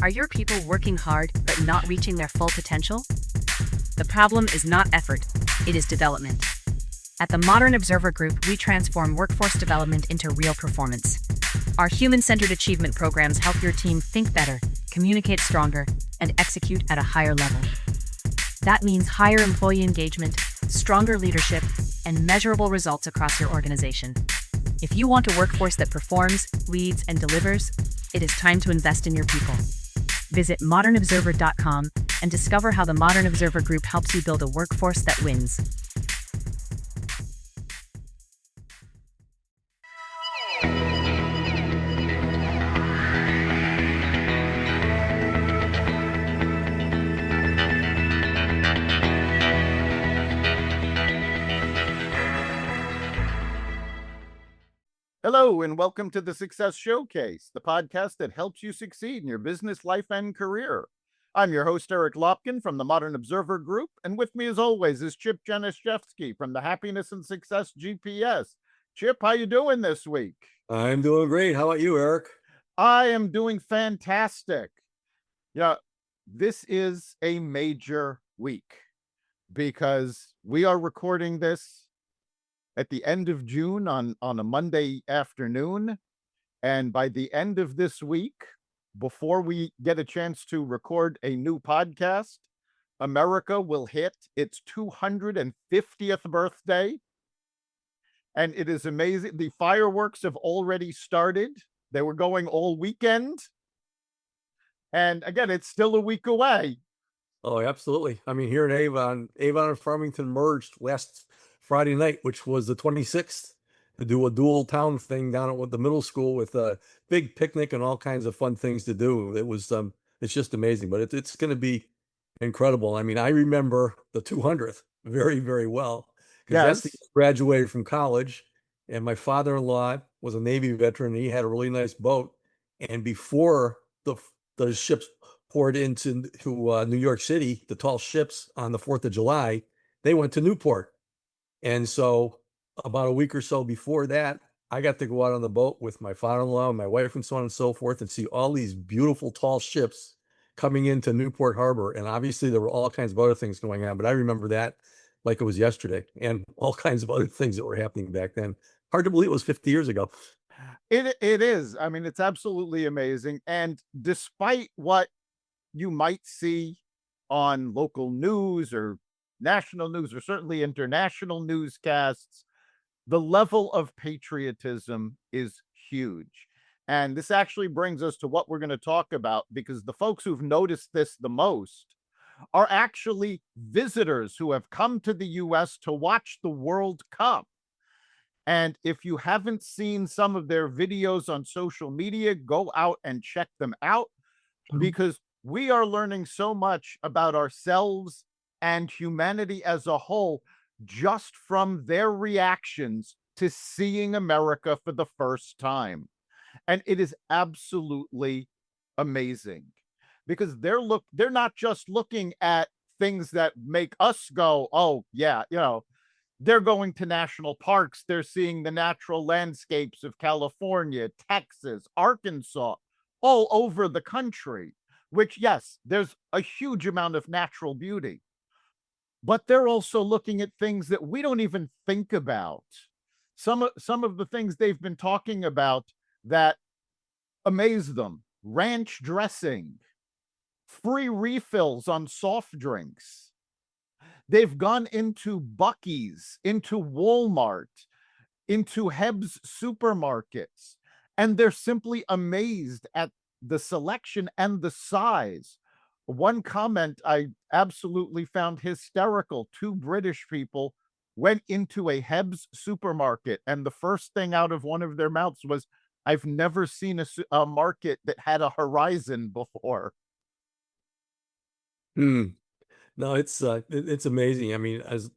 Are your people working hard but not reaching their full potential? The problem is not effort, it is development. At the Modern Observer Group, we transform workforce development into real performance. Our human-centered achievement programs help your team think better, communicate stronger, and execute at a higher level. That means higher employee engagement, stronger leadership, and measurable results across your organization. If you want a workforce that performs, leads, and delivers, it is time to invest in your people. Visit modernobserver.com and discover how the Modern Observer Group helps you build a workforce that wins. Hello, and welcome to the Success Showcase, the podcast that helps you succeed in your business, life, and career. I'm your host, Eric Lopkin from the Modern Observer Group, and with me, as always, is Chip Janiszewski from the Happiness and Success GPS. Chip, how you doing this week? I'm doing great. How about you, Eric? I am doing fantastic. Yeah, this is a major week because we are recording this at the end of June on a Monday afternoon. And by the end of this week, before we get a chance to record a new podcast, America will hit its 250th birthday. And it is amazing. The fireworks have already started. They were going all weekend. And again, it's still a week away. Oh, absolutely. I mean, here in Avon and Farmington merged last Friday night, which was the 26th, to do a dual town thing down at the middle school with a big picnic and all kinds of fun things to do. It was, it's just amazing, but it's going to be incredible. I mean, I remember the 200th very, very well, because that's the Yes. year I graduated from college, and my father-in-law was a Navy veteran. And he had a really nice boat, and before the ships poured into New York City, the tall ships on the 4th of July, they went to Newport. And so about a week or so before that, I got to go out on the boat with my father-in-law and my wife and so on and so forth and see all these beautiful tall ships coming into Newport Harbor. And obviously there were all kinds of other things going on, but I remember that like it was yesterday, and all kinds of other things that were happening back then. Hard to believe it was 50 years ago. It is. I mean, it's absolutely amazing. And despite what you might see on local news or national news, or certainly international newscasts, the level of patriotism is huge. And this actually brings us to what we're going to talk about, because the folks who've noticed this the most are actually visitors who have come to the US to watch the World Cup. And if you haven't seen some of their videos on social media, go out and check them out, because we are learning so much about ourselves and humanity as a whole just from their reactions to seeing America for the first time. And it is absolutely amazing, because they're not just looking at things that make us go, oh yeah, they're going to national parks. They're seeing the natural landscapes of California, Texas, Arkansas, all over the country, which, yes, there's a huge amount of natural beauty. But they're also looking at things that we don't even think about. Some of the things they've been talking about that amaze them: ranch dressing, free refills on soft drinks. They've gone into Buc-ee's, into Walmart, into Heb's supermarkets, and they're simply amazed at the selection and the size. One comment I absolutely found hysterical: two British people went into a Heb's supermarket, and the first thing out of one of their mouths was, "I've never seen a market that had a horizon before." No, it's amazing. I mean, as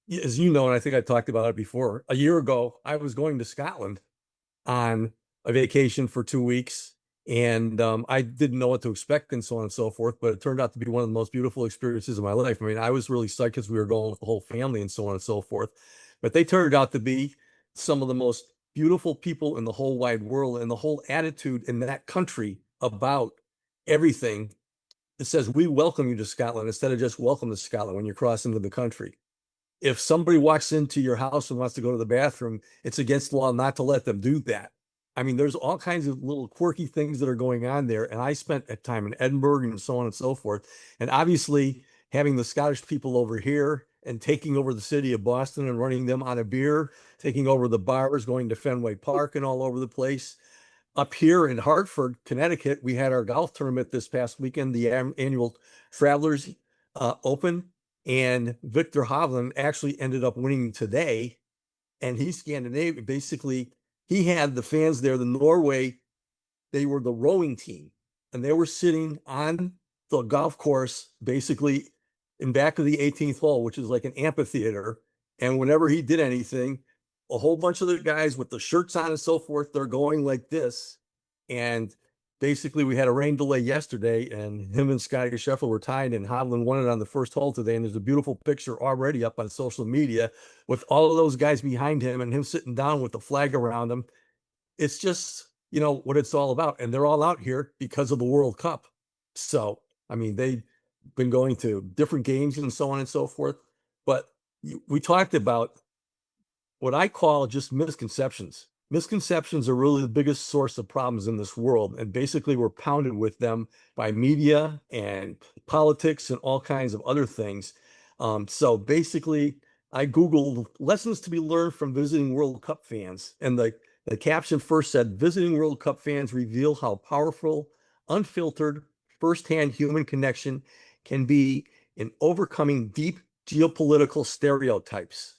you know, and I think I talked about it before, a year ago, I was going to Scotland on a vacation for 2 weeks, and I didn't know what to expect and so on and so forth, but it turned out to be one of the most beautiful experiences of my life. I mean, I was really psyched because we were going with the whole family and so on and so forth, but they turned out to be some of the most beautiful people in the whole wide world, and the whole attitude in that country about everything. It says, we welcome you to Scotland instead of just welcome to Scotland when you cross into the country. If somebody walks into your house and wants to go to the bathroom, it's against the law not to let them do that. I mean, there's all kinds of little quirky things that are going on there. And I spent a time in Edinburgh and so on and so forth. And obviously, having the Scottish people over here and taking over the city of Boston and running them on a beer, taking over the bars, going to Fenway Park and all over the place. Up here in Hartford, Connecticut, we had our golf tournament this past weekend, the annual Travelers Open. And Victor Hovland actually ended up winning today. And he's Scandinavian. Basically, he had the fans there, the Norway, they were the rowing team. And they were sitting on the golf course, basically in back of the 18th hole, which is like an amphitheater. And whenever he did anything, a whole bunch of the guys with the shirts on and so forth, they're going like this. And basically, we had a rain delay yesterday, and him and Scotty Scheffler were tied, and Hovland won it on the first hole today. And there's a beautiful picture already up on social media with all of those guys behind him and him sitting down with the flag around him. It's just, what it's all about. And they're all out here because of the World Cup. So, I mean, they've been going to different games and so on and so forth. But we talked about what I call just misconceptions. Misconceptions are really the biggest source of problems in this world. And basically, we're pounded with them by media and politics and all kinds of other things. So basically, I Googled lessons to be learned from visiting World Cup fans. And the caption first said, visiting World Cup fans reveal how powerful, unfiltered, firsthand human connection can be in overcoming deep geopolitical stereotypes.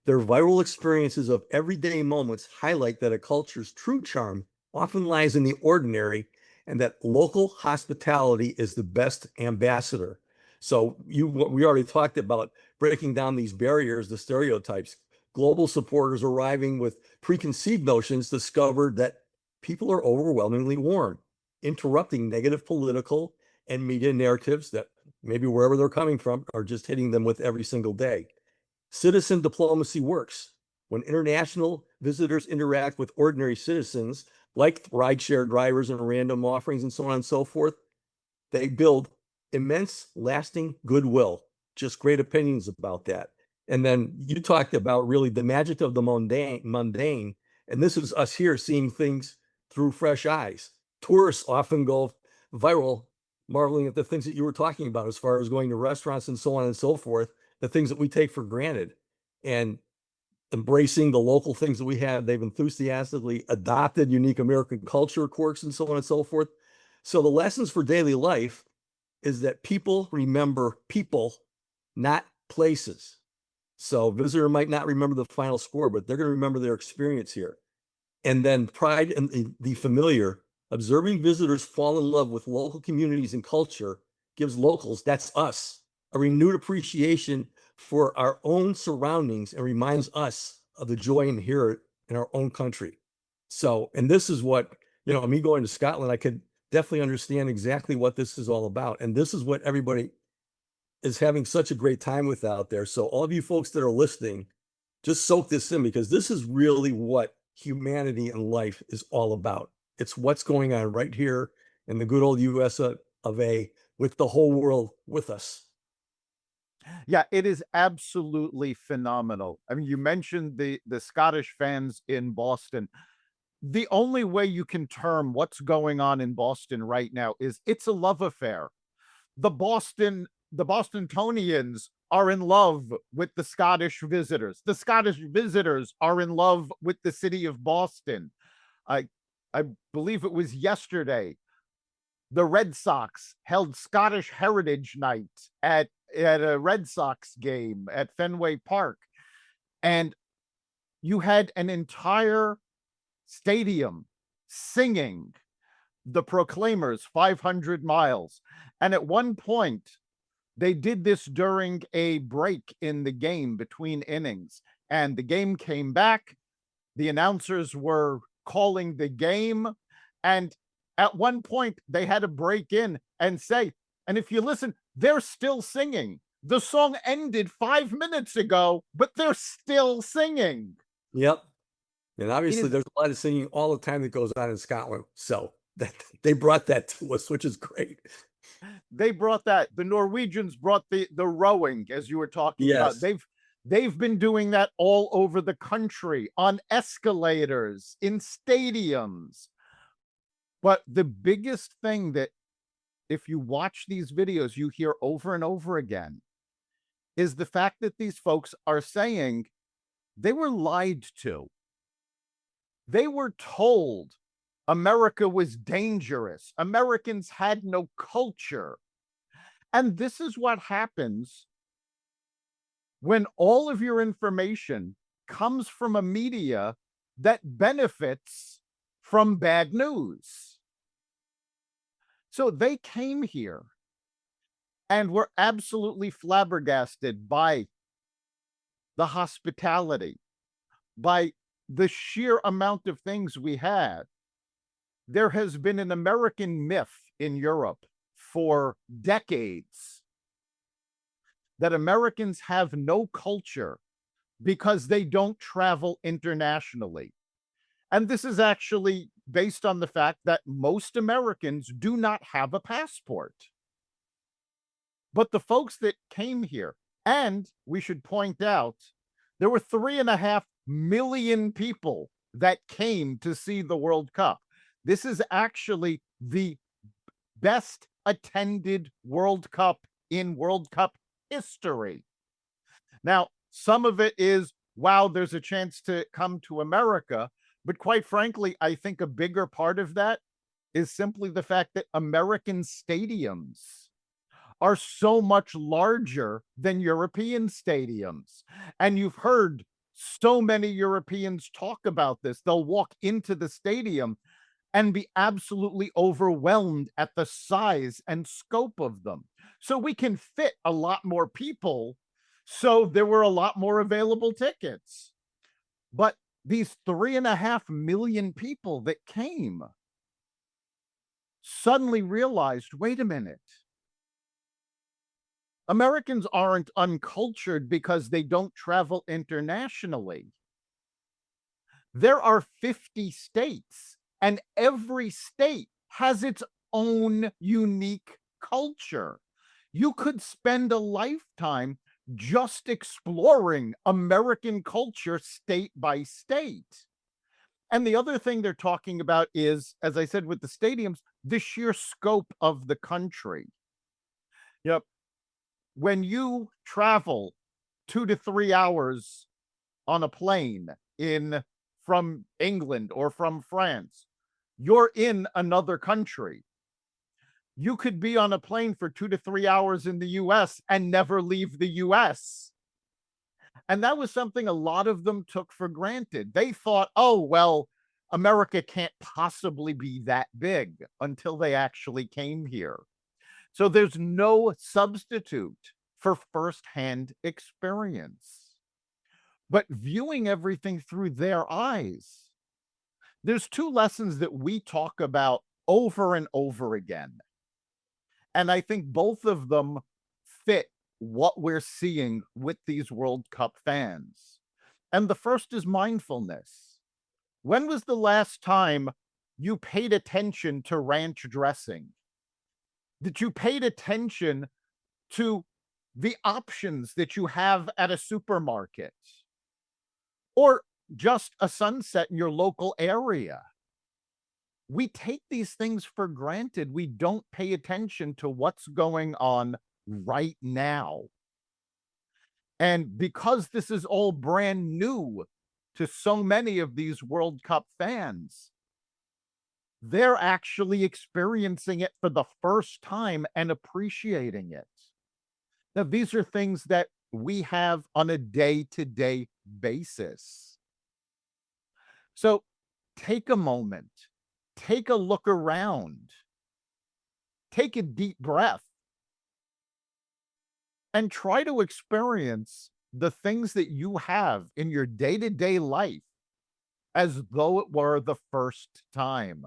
Their viral experiences of everyday moments highlight that a culture's true charm often lies in the ordinary and that local hospitality is the best ambassador. So we already talked about breaking down these barriers, the stereotypes. Global supporters arriving with preconceived notions discovered that people are overwhelmingly warm, interrupting negative political and media narratives that maybe wherever they're coming from are just hitting them with every single day. Citizen diplomacy works. When international visitors interact with ordinary citizens, like rideshare drivers and random offerings and so on and so forth, they build immense, lasting goodwill. Just great opinions about that. And then you talked about really the magic of the mundane, and this is us here seeing things through fresh eyes. Tourists often go viral, marveling at the things that you were talking about as far as going to restaurants and so on and so forth, the things that we take for granted, and embracing the local things that we have. They've enthusiastically adopted unique American culture quirks and so on and so forth. So the lessons for daily life is that people remember people, not places. So visitor might not remember the final score, but they're going to remember their experience here. And then pride in the familiar. Observing visitors fall in love with local communities and culture gives locals, that's us, a renewed appreciation for our own surroundings and reminds us of the joy inherent in our own country. So, and this is what, me going to Scotland, I could definitely understand exactly what this is all about. And this is what everybody is having such a great time with out there. So all of you folks that are listening, just soak this in, because this is really what humanity and life is all about. It's what's going on right here in the good old US of A, with the whole world with us. Yeah, it is absolutely phenomenal. I mean, you mentioned the Scottish fans in Boston. The only way you can term what's going on in Boston right now is it's a love affair. The Bostonians are in love with the Scottish visitors. The Scottish visitors are in love with the city of Boston. I believe it was yesterday, the Red Sox held Scottish Heritage Night at a Red Sox game at Fenway Park. And you had an entire stadium singing the Proclaimers 500 miles. And at one point, they did this during a break in the game between innings. And the game came back. The announcers were calling the game. And at one point, they had to break in and say, and if you listen, they're still singing. The song ended 5 minutes ago, but they're still singing. Yep. And obviously, there's a lot of singing all the time that goes on in Scotland. So that they brought that to us, which is great. They brought that. The Norwegians brought the rowing, as you were talking about. Yes. They've been doing that all over the country, on escalators, in stadiums. But the biggest thing that, if you watch these videos, you hear over and over again, is the fact that these folks are saying they were lied to. They were told America was dangerous. Americans had no culture. And this is what happens when all of your information comes from a media that benefits from bad news. So they came here and were absolutely flabbergasted by the hospitality, by the sheer amount of things we had. There has been an American myth in Europe for decades that Americans have no culture because they don't travel internationally. And this is actually based on the fact that most Americans do not have a passport. But the folks that came here, and we should point out, there were 3.5 million people that came to see the World Cup. This is actually the best attended World Cup in World Cup history. Now, some of it is, wow, there's a chance to come to America. But quite frankly, I think a bigger part of that is simply the fact that American stadiums are so much larger than European stadiums. And you've heard so many Europeans talk about this. They'll walk into the stadium and be absolutely overwhelmed at the size and scope of them. So we can fit a lot more people. So there were a lot more available tickets. But these 3.5 million people that came suddenly realized, wait a minute. Americans aren't uncultured because they don't travel internationally. There are 50 states, and every state has its own unique culture. You could spend a lifetime just exploring American culture state by state. And the other thing they're talking about is, as I said with the stadiums, the sheer scope of the country. Yep. When you travel 2 to 3 hours on a plane from England or from France, you're in another country. You could be on a plane for 2 to 3 hours in the US and never leave the US. And that was something a lot of them took for granted. They thought, oh, well, America can't possibly be that big, until they actually came here. So there's no substitute for firsthand experience. But viewing everything through their eyes, there's 2 lessons that we talk about over and over again. And I think both of them fit what we're seeing with these World Cup fans. And the first is mindfulness. When was the last time you paid attention to ranch dressing? That you paid attention to the options that you have at a supermarket, or just a sunset in your local area? We take these things for granted. We don't pay attention to what's going on right now. And because this is all brand new to so many of these World Cup fans, they're actually experiencing it for the first time and appreciating it. Now, these are things that we have on a day-to-day basis. So take a moment, take a look around, take a deep breath, and try to experience the things that you have in your day-to-day life as though it were the first time.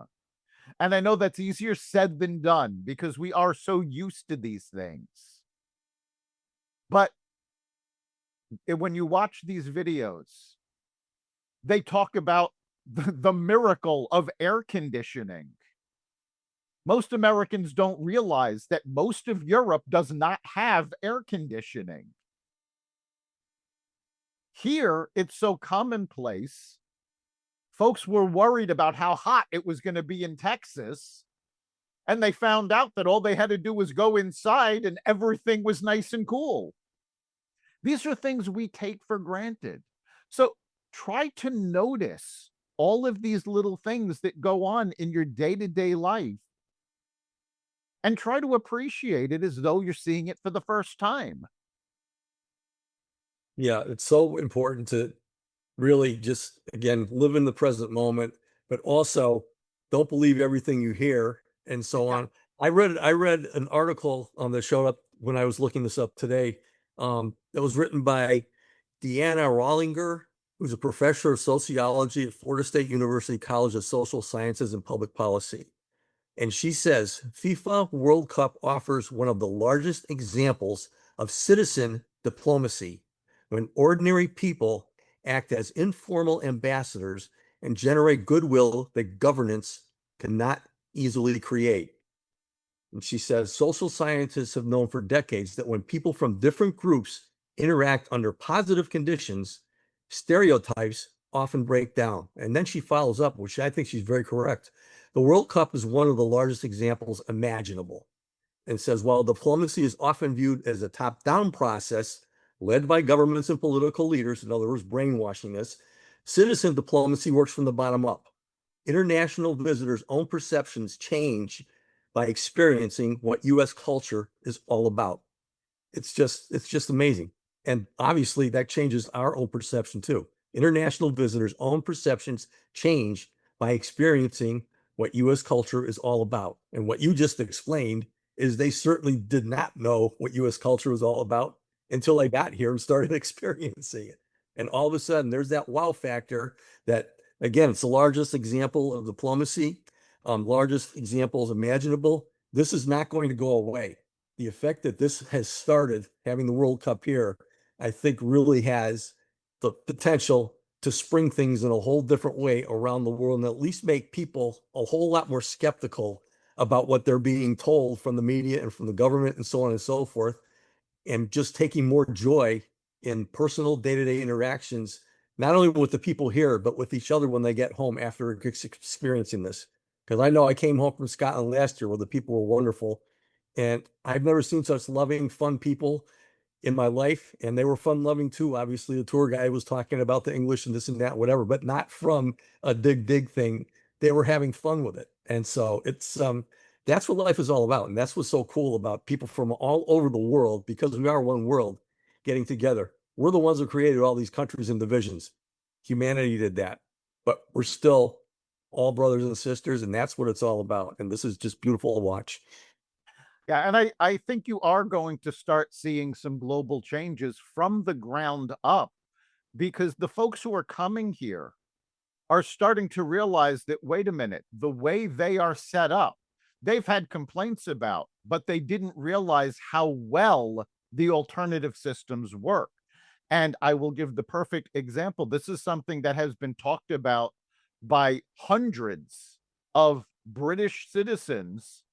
And I know that's easier said than done because we are so used to these things. But when you watch these videos, they talk about the miracle of air conditioning. Most Americans don't realize that most of Europe does not have air conditioning. Here, it's so commonplace. Folks were worried about how hot it was going to be in Texas, and they found out that all they had to do was go inside and everything was nice and cool. These are things we take for granted. So try to notice all of these little things that go on in your day-to-day life and try to appreciate it as though you're seeing it for the first time. Yeah, it's so important to really just, again, live in the present moment, but also don't believe everything you hear and so Yeah. on. I read an article that showed up when I was looking this up today, that was written by Deanna Rollinger, who's a professor of sociology at Florida State University College of Social Sciences and Public Policy. And she says FIFA World Cup offers one of the largest examples of citizen diplomacy when ordinary people act as informal ambassadors and generate goodwill that governance cannot easily create. And she says social scientists have known for decades that when people from different groups interact under positive conditions, stereotypes often break down. And then she follows up, which I think she's very correct. The World Cup is one of the largest examples imaginable, and says while diplomacy is often viewed as a top-down process led by governments and political leaders, in other words, brainwashing us, citizen diplomacy works from the bottom up. International visitors' own perceptions change by experiencing what U.S. culture is all about. It's just amazing. And obviously that changes our own perception too. International visitors' own perceptions change by experiencing what U.S. culture is all about. And what you just explained is they certainly did not know what U.S. culture was all about until they got here and started experiencing it. And all of a sudden, there's that wow factor that, again, it's the largest example of diplomacy, largest examples imaginable. This is not going to go away. The effect that this has started, having the World Cup here, I think really has the potential to spring things in a whole different way around the world and at least make people a whole lot more skeptical about what they're being told from the media and from the government and so on and so forth, and just taking more joy in personal day-to-day interactions, not only with the people here, but with each other when they get home after experiencing this. Because I know I came home from Scotland last year where the people were wonderful, and I've never seen such loving, fun people in my life. And they were fun loving too. Obviously, the tour guide was talking about the English and this and that, whatever, but not from a dig thing. They were having fun with it. And so it's that's what life is all about. And that's what's so cool about people from all over the world, because we are one world getting together. We're the ones who created all these countries and divisions. Humanity did that, but we're still all brothers and sisters, and that's what it's all about. And this is just beautiful to watch. Yeah, and I think you are going to start seeing some global changes from the ground up because the folks who are coming here are starting to realize that, wait a minute, the way they are set up, they've had complaints about, but they didn't realize how well the alternative systems work. And I will give the perfect example. This is something that has been talked about by hundreds of British citizens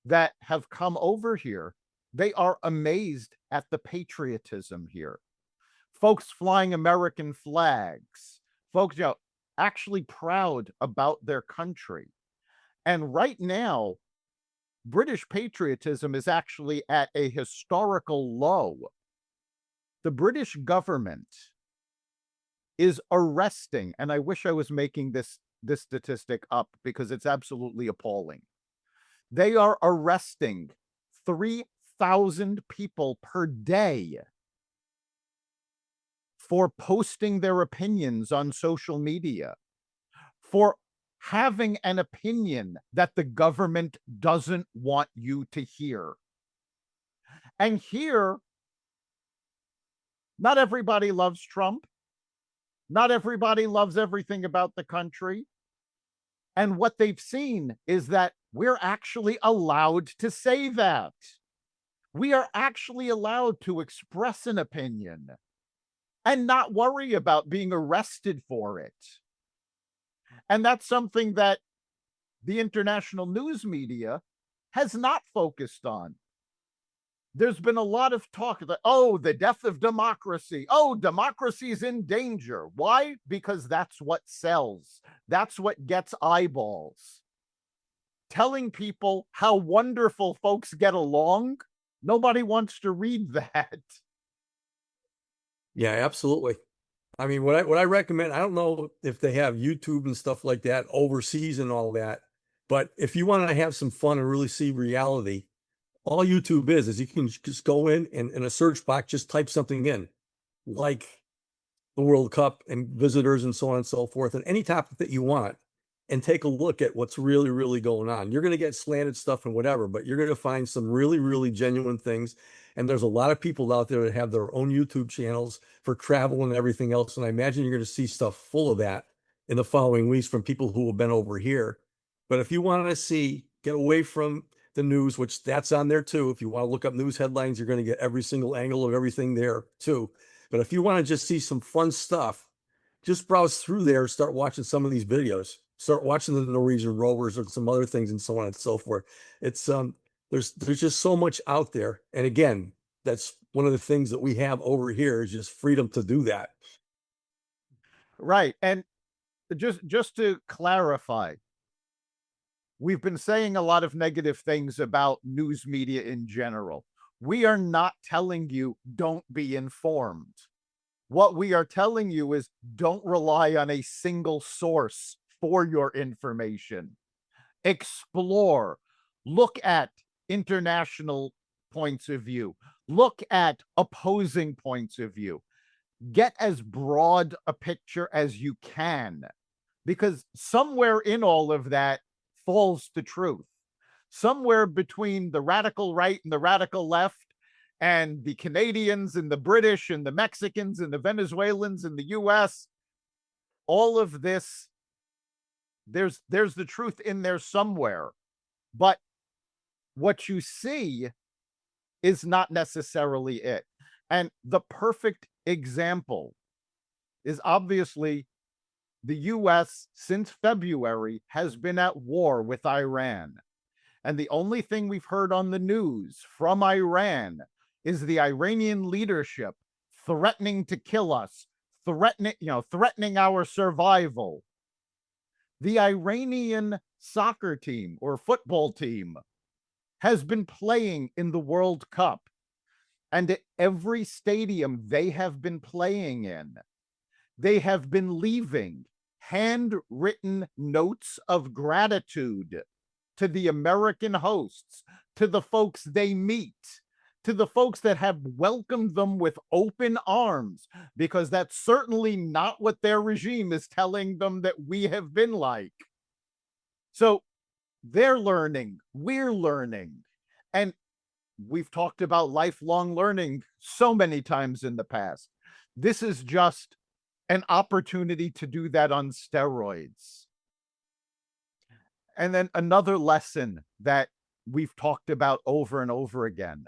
that have come over here. They are amazed at the patriotism here. Folks flying American flags, folks, actually proud about their country. And right now, British patriotism is actually at a historical low. The British government is arresting, and I wish I was making this statistic up because it's absolutely appalling. They are arresting 3,000 people per day for posting their opinions on social media, for having an opinion that the government doesn't want you to hear. And here, not everybody loves Trump. Not everybody loves everything about the country. And what they've seen is that we're actually allowed to say that. We are actually allowed to express an opinion and not worry about being arrested for it. And that's something that the international news media has not focused on. There's been a lot of talk that, oh, the death of democracy. Oh, democracy is in danger. Why? Because that's what sells. That's what gets eyeballs. Telling people how wonderful folks get along, nobody wants to read that. Yeah, absolutely. I mean, what I recommend, I don't know if they have YouTube and stuff like that overseas and all that, but if you want to have some fun and really see reality, all YouTube is you can just go in a search box, just type something in, like the World Cup and visitors and so on and so forth, and any topic that you want, and take a look at what's really, really going on. You're going to get slanted stuff and whatever, but you're going to find some really, really genuine things. And there's a lot of people out there that have their own YouTube channels for travel and everything else. And I imagine you're going to see stuff full of that in the following weeks from people who have been over here. But if you want to get away from the news, which that's on there too. If you want to look up news headlines, you're going to get every single angle of everything there too. But if you want to just see some fun stuff, just browse through there, start watching some of these videos, start watching the Norwegian rovers or some other things and so on and so forth. It's there's just so much out there. And again, that's one of the things that we have over here is just freedom to do that. Right. And just to clarify, we've been saying a lot of negative things about news media in general. We are not telling you don't be informed. What we are telling you is don't rely on a single source for your information. Explore, look at international points of view, look at opposing points of view. Get as broad a picture as you can, because somewhere in all of that falls the truth. Somewhere between the radical right and the radical left, and the Canadians and the British and the Mexicans and the Venezuelans and the US, all of this, there's the truth in there somewhere. But what you see is not necessarily it. And the perfect example is obviously the US since February has been at war with Iran. And the only thing we've heard on the news from Iran is the Iranian leadership threatening to kill us, threatening our survival. The Iranian soccer team or football team has been playing in the World Cup. And at every stadium they have been playing in, they have been leaving handwritten notes of gratitude to the American hosts, to the folks they meet, to the folks that have welcomed them with open arms, because that's certainly not what their regime is telling them that we have been like. So they're learning, we're learning. And we've talked about lifelong learning so many times in the past. This is just an opportunity to do that on steroids. And then another lesson that we've talked about over and over again,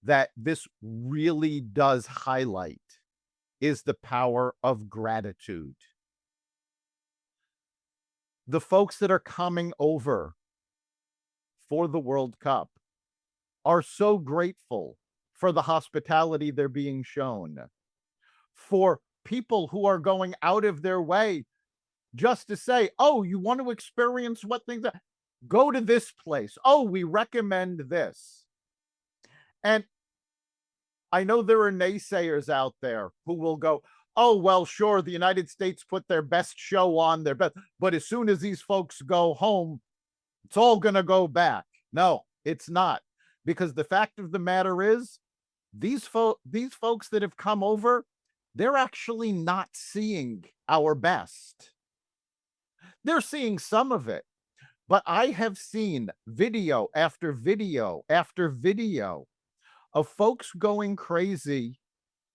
that this really does highlight, is the power of gratitude. The folks that are coming over for the World Cup are so grateful for the hospitality they're being shown, for people who are going out of their way just to say, oh, you want to experience what things are? Go to this place. Oh, we recommend this. And I know there are naysayers out there who will go, oh, well, sure, the United States put their best show on, their best, but as soon as these folks go home, it's all going to go back. No, it's not. Because the fact of the matter is, these folks that have come over, they're actually not seeing our best. They're seeing some of it, but I have seen video after video after video of folks going crazy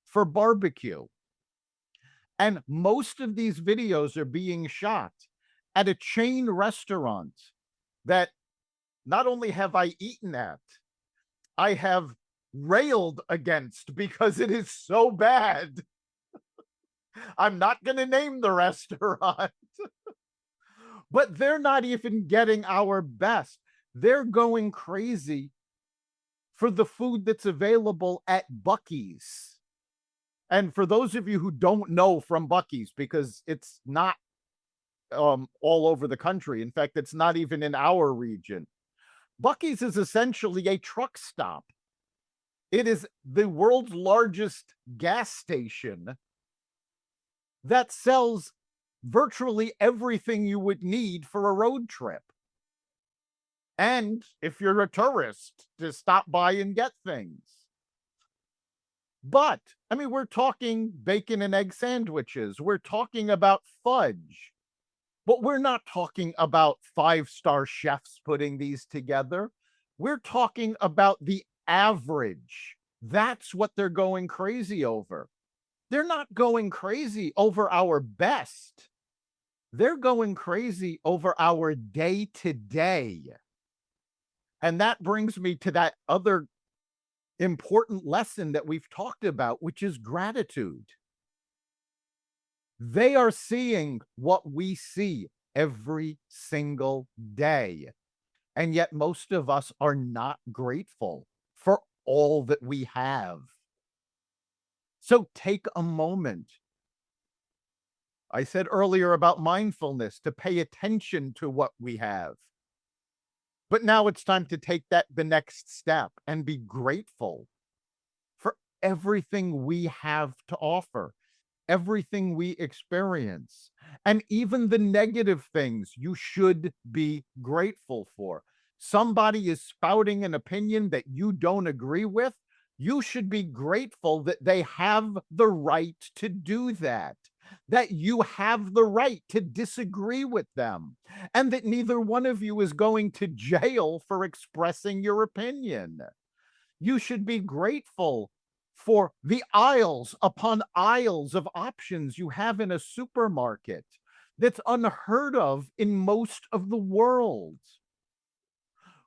for barbecue. And most of these videos are being shot at a chain restaurant that not only have I eaten at, I have railed against because it is so bad. I'm not going to name the restaurant. but they're not even getting our best. They're going crazy for the food that's available at Buc-ee's. And for those of you who don't know from Buc-ee's, because it's not all over the country. In fact, it's not even in our region. Buc-ee's is essentially a truck stop. It is the world's largest gas station that sells virtually everything you would need for a road trip. And if you're a tourist, to stop by and get things. But, I mean, we're talking bacon and egg sandwiches. We're talking about fudge. But we're not talking about five-star chefs putting these together. We're talking about the average. That's what they're going crazy over. They're not going crazy over our best. They're going crazy over our day-to-day. And that brings me to that other important lesson that we've talked about, which is gratitude. They are seeing what we see every single day. And yet most of us are not grateful for all that we have. So take a moment. I said earlier about mindfulness, to pay attention to what we have. But now it's time to take that the next step and be grateful for everything we have to offer, everything we experience, and even the negative things you should be grateful for. Somebody is spouting an opinion that you don't agree with. You should be grateful that they have the right to do that, that you have the right to disagree with them, and that neither one of you is going to jail for expressing your opinion. You should be grateful for the aisles upon aisles of options you have in a supermarket that's unheard of in most of the world.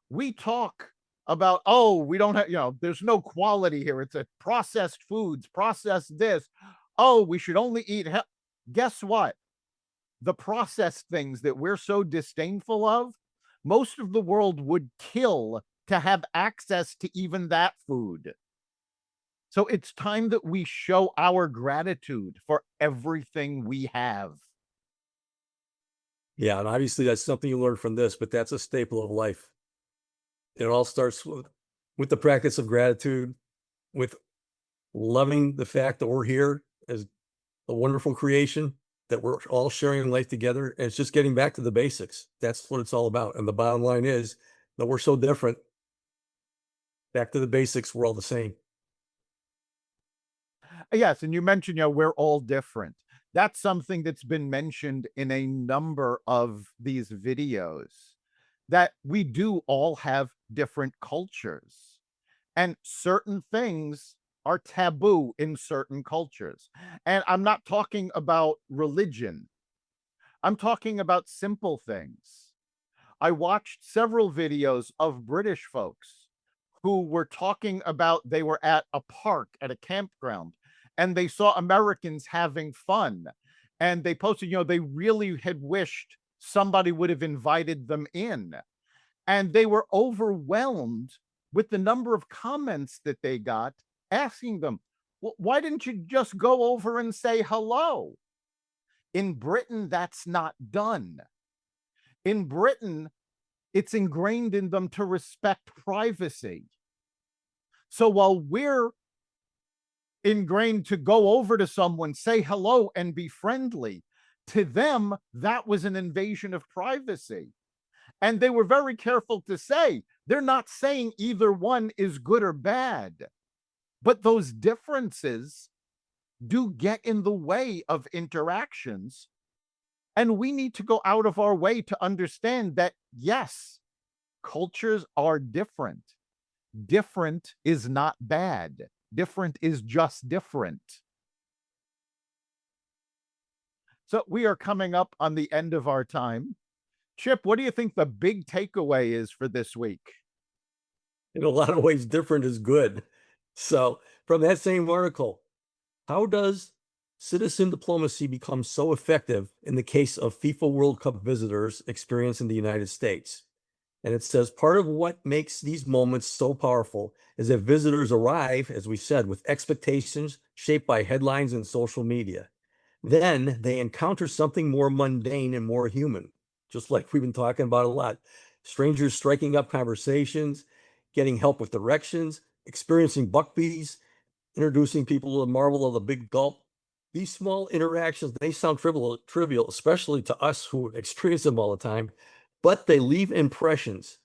We talk about, oh, we don't have, there's no quality here. It's a processed foods, processed this. Oh, we should only eat. Guess what? The processed things that we're so disdainful of, most of the world would kill to have access to even that food. So it's time that we show our gratitude for everything we have. Yeah, and obviously that's something you learn from this, but that's a staple of life. It all starts with the practice of gratitude, with loving the fact that we're here as a wonderful creation, that we're all sharing life together. And it's just getting back to the basics. That's what it's all about. And the bottom line is that we're so different. Back to the basics, we're all the same. Yes, and you mentioned, we're all different. That's something that's been mentioned in a number of these videos, that we do all have different cultures, and certain things are taboo in certain cultures. And I'm not talking about religion. I'm talking about simple things. I watched several videos of British folks who were talking about, they were at a park, at a campground, and they saw Americans having fun. And they posted, they really had wished somebody would have invited them in. And they were overwhelmed with the number of comments that they got asking them, well, why didn't you just go over and say hello? In Britain, that's not done. In Britain, it's ingrained in them to respect privacy. So while we're ingrained to go over to someone, say hello, and be friendly, to them, that was an invasion of privacy. And they were very careful to say, they're not saying either one is good or bad, but those differences do get in the way of interactions. And we need to go out of our way to understand that, yes, cultures are different. Different is not bad. Different is just different. So we are coming up on the end of our time. Chip, what do you think the big takeaway is for this week? In a lot of ways, different is good. So from that same article, how does Citizen diplomacy becomes so effective in the case of FIFA World Cup visitors experienced in the United States. And it says part of what makes these moments so powerful is that visitors arrive, as we said, with expectations shaped by headlines and social media. Then they encounter something more mundane and more human, just like we've been talking about a lot. Strangers striking up conversations, getting help with directions, experiencing buck bees, introducing people to the marvel of the big gulp. These small interactions, they sound trivial, especially to us who experience them all the time, but they leave impressions.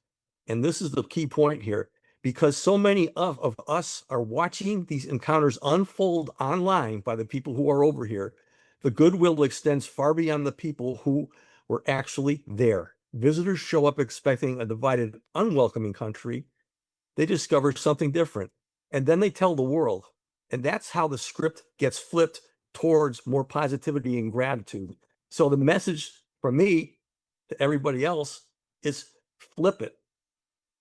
And this is the key point here, because so many of us are watching these encounters unfold online by the people who are over here. The goodwill extends far beyond the people who were actually there. Visitors show up expecting a divided, unwelcoming country. They discover something different, and then they tell the world. And that's how the script gets flipped towards more positivity and gratitude. So the message from me to everybody else is flip it.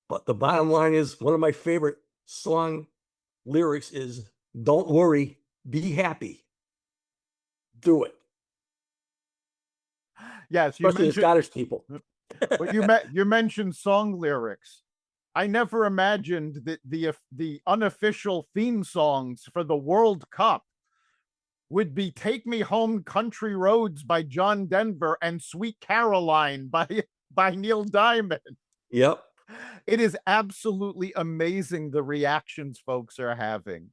But the bottom line is, one of my favorite song lyrics is, don't worry, be happy. Do it. Yes, Especially the Scottish people. But you mentioned song lyrics. I never imagined that the unofficial theme songs for the World Cup would be "Take Me Home, Country Roads" by John Denver and "Sweet Caroline" by Neil Diamond. Yep. It is absolutely amazing the reactions folks are having.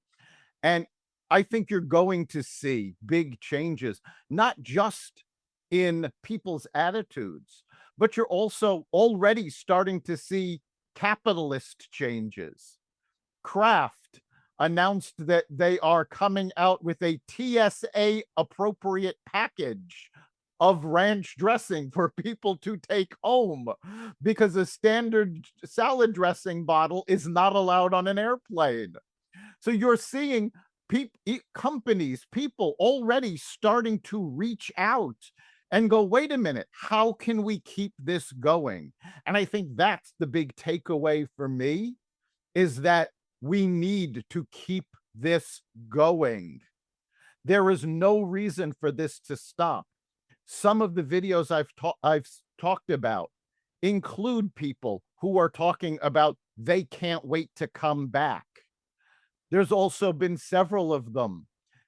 And I think you're going to see big changes, not just in people's attitudes, but you're also already starting to see capitalist changes. Kraft announced that they are coming out with a TSA appropriate package of ranch dressing for people to take home, because a standard salad dressing bottle is not allowed on an airplane. So you're seeing companies, people already starting to reach out and go, wait a minute, how can we keep this going? And I think that's the big takeaway for me, is that we need to keep this going. There is no reason for this to stop. Some of the videos I've talked about include people who are talking about they can't wait to come back. There's also been several of them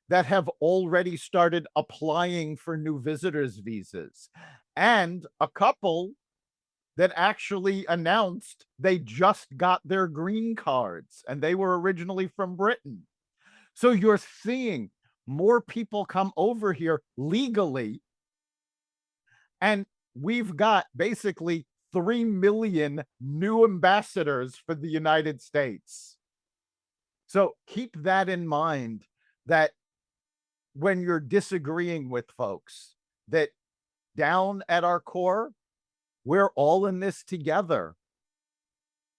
that have already started applying for new visitors visas, and a couple that actually announced they just got their green cards, and they were originally from Britain. So you're seeing more people come over here legally, and we've got basically 3 million new ambassadors for the United States. So keep that in mind, that when you're disagreeing with folks, that down at our core, we're all in this together.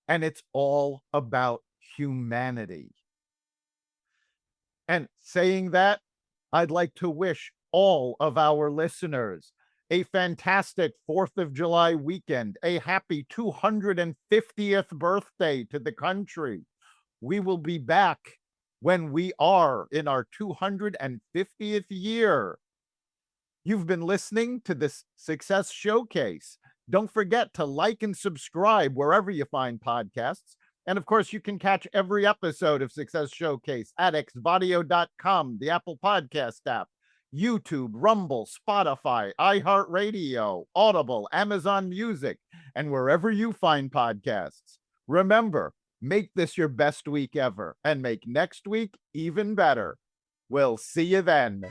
And it's all about humanity. And saying that, I'd like to wish all of our listeners a fantastic 4th of July weekend, a happy 250th birthday to the country. We will be back when we are in our 250th year. You've been listening to this Success Showcase. Don't forget to like and subscribe wherever you find podcasts. And of course, you can catch every episode of Success Showcase at xvadio.com, the Apple Podcast app, YouTube, Rumble, Spotify, iHeartRadio, Audible, Amazon Music, and wherever you find podcasts. Remember, make this your best week ever, and make next week even better. We'll see you then.